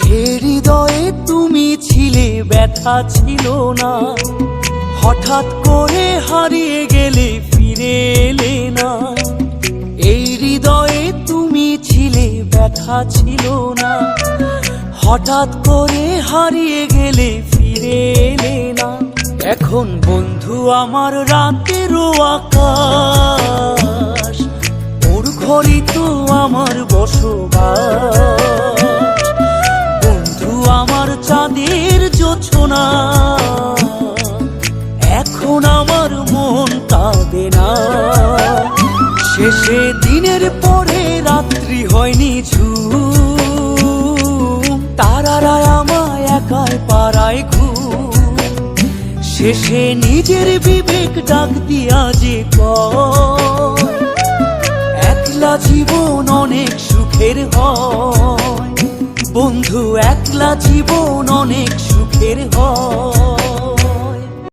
হৃদয়ে তুমি ছিলে, ব্যথা ছিল না। হঠাৎ করে হারিয়ে গেলে, ফিরে এলে না। এই হৃদয়ে তুমি ছিলে, ব্যথা ছিল না। হঠাৎ করে হারিয়ে গেলে, ফিরে এলে না। এখন বন্ধু আমার রাতেরও আকাশ, ওর ঘরই তো আমার বসবাস। বন্ধু আমার চাঁদের জোছনা, এখন আমার মন কাঁদে না। শেষে দিনের পরে রাত্রি হয়নি ঝুম, তারারা আমায় একাই পাড়ায় ঘুম। শেষে নিজের বিবেক ডাক দিয়া যে কয়, একলা জীবন অনেক সুখের হয়। বন্ধু একলা জীবন অনেক সুখের হয়।